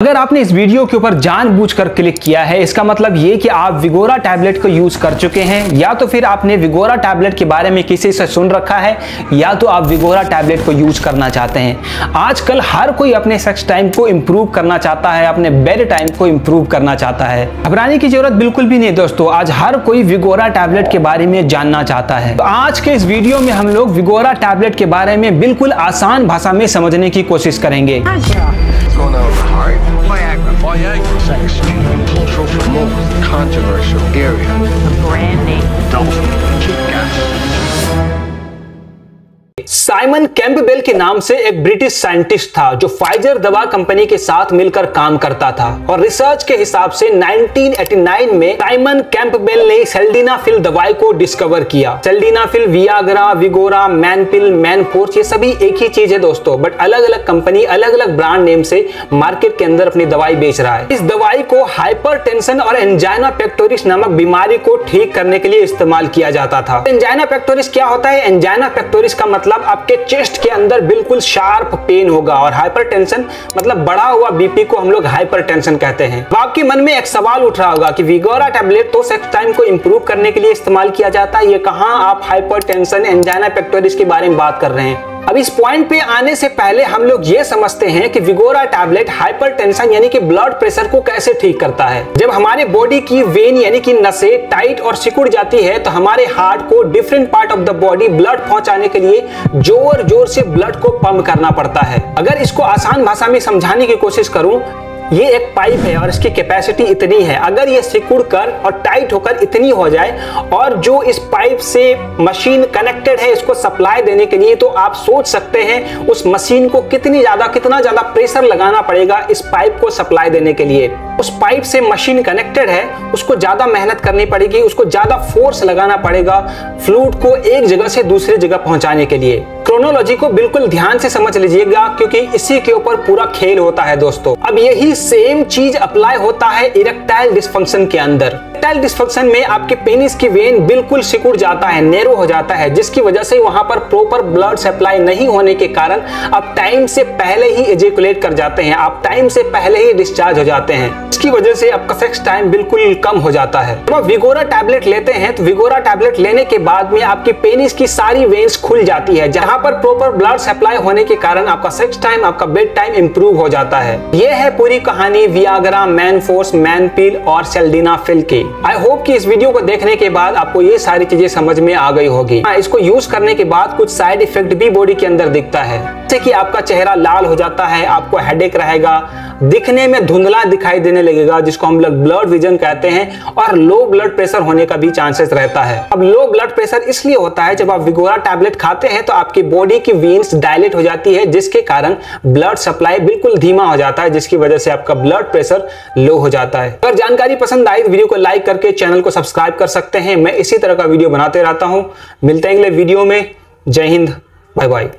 अगर आपने इस वीडियो के ऊपर जानबूझकर क्लिक किया है, इसका मतलब ये कि आप विगोरा टैबलेट को यूज कर चुके हैं, या तो फिर आपने विगोरा टैबलेट के बारे में किसी से सुन रखा है, या तो आप विगोरा टैबलेट को यूज करना चाहते हैं। आजकल हर कोई अपने सेक्स टाइम को इंप्रूव करना चाहता है, अपने बेड टाइम को इंप्रूव करना चाहता है। घबराने की जरूरत बिल्कुल भी नहीं दोस्तों, आज हर कोई विगोरा टैबलेट के बारे में जानना चाहता है। तो आज के इस वीडियो में हम लोग विगोरा टैबलेट के बारे में बिल्कुल आसान भाषा में समझने की कोशिश करेंगे। Viagra sex cultural promote controversial area. The brand name. Double cheap gas. Simon Campbell के नाम से एक ब्रिटिश साइंटिस्ट था जो फाइजर दवा कंपनी के साथ मिलकर काम करता था, और रिसर्च के हिसाब से 1989 में साइमन कैंपबेल ने सेल्डेनाफिल दवाई को डिस्कवर किया। सेल्डेनाफिल, वियाग्रा, विगोरा, मैनपिल, मैनफोर्स, ये सभी एक ही चीज है दोस्तों, बट अलग अलग कंपनी अलग अलग ब्रांड नेम से मार्केट के अंदर अपनी दवाई बेच रहा है। इस दवाई को हाइपरटेंशन और एंजाइना पेक्टोरिस नामक बीमारी को ठीक करने के लिए इस्तेमाल किया जाता था। एंजाइना पेक्टोरिस क्या होता है? एंजाइना पेक्टोरिस का मतलब आपके चेस्ट के अंदर बिल्कुल शार्प पेन होगा, और हाइपरटेंशन मतलब बढ़ा हुआ बीपी को हम लोग हाइपरटेंशन कहते हैं। तो आपके मन में एक सवाल उठ रहा होगा कि विगोरा टैबलेट तो सेक्स टाइम को इंप्रूव करने के लिए इस्तेमाल किया जाता है, ये कहां आप हाइपरटेंशन, एंजाइना पेक्टोरिस के बारे में बात कर रहे हैं। अब इस पॉइंट पे आने से पहले हम लोग ये समझते हैं कि विगोरा टैबलेट हाइपरटेंशन यानी कि ब्लड प्रेशर को कैसे ठीक करता है। जब हमारे बॉडी की वेन यानी कि नसें टाइट और सिकुड़ जाती है, तो हमारे हार्ट को different part of the body blood पहुंचाने के लिए जोर जोर से ब्लड को पंप करना पड़ता है। अगर इसको आसान भाषा में समझाने की कोशिश करूं, ये एक पाइप है और इसकी कैपेसिटी इतनी है। अगर ये सिकुड़ कर और टाइट होकर इतनी हो जाए, और जो इस पाइप से मशीन कनेक्टेड है इसको सप्लाई देने के लिए, तो आप सोच सकते हैं उस मशीन को कितना ज्यादा प्रेशर लगाना पड़ेगा इस पाइप को सप्लाई देने के लिए। उस पाइप से मशीन कनेक्टेड है, उसको ज्यादा मेहनत करनी पड़ेगी, उसको ज्यादा फोर्स लगाना पड़ेगा फ्लूइड को एक जगह से दूसरी जगह पहुंचाने के लिए। क्रोनोलॉजी को बिल्कुल ध्यान से समझ लीजिएगा, क्योंकि इसी के ऊपर पूरा खेल होता है दोस्तों। अब यही सेम चीज अप्लाई होता है इरेक्टाइल डिस्फंक्शन के अंदर। इरेक्टाइल डिस्फंक्शन में आपके पेनिस की वेन बिल्कुल सिकुड़ जाता है, नैरो हो जाता है, जिसकी वजह से वहां पर प्रॉपर ब्लड सप्लाई नहीं होने के कारण आप टाइम से पहले ही एजेकुलेट कर जाते हैं, आप टाइम से पहले ही डिस्चार्ज हो जाते हैं। इसकी वजह से आपका सेक्स टाइम बिल्कुल कम हो जाता है। जब आप विगोरा टैबलेट लेते हैं, तो विगोरा टैबलेट लेने के बाद में आपकी पेनिस की सारी वेन्स खुल जाती है, जहां पर प्रॉपर ब्लड सप्लाई होने के कारण आपका सेक्स टाइम, आपका बेड टाइम इंप्रूव हो जाता है। यह है पूरी कहानी वियाग्रा, मैनफोर्स, मैनपिल और सेल्डेनाफिल की। आई होप कि इस वीडियो को देखने के बाद आपको ये सारी चीजें समझ में आ गई होगी। इसको यूज करने के बाद कुछ साइड इफेक्ट भी बॉडी के अंदर दिखता है, जैसे कि आपका चेहरा लाल हो जाता है, आपको हेडेक रहेगा, दिखने में धुंधला दिखाई देने लगेगा, जिसको हम लोग ब्लड विजन कहते हैं, और लो ब्लड प्रेशर होने का भी चांसेस रहता है। अब लो ब्लड प्रेशर इसलिए होता है, जब आप विगोरा टैबलेट खाते हैं तो आपकी बॉडी की वेन्स डायलेट हो जाती है, जिसके कारण ब्लड सप्लाई बिल्कुल धीमा हो जाता है, जिसकी वजह से आपका ब्लड प्रेशर लो हो जाता है। अगर जानकारी पसंद आई तो वीडियो को लाइक करके चैनल को सब्सक्राइब कर सकते हैं। मैं इसी तरह का वीडियो बनाते रहता हूं। मिलते हैं अगले वीडियो में। जय हिंद, बाय बाय।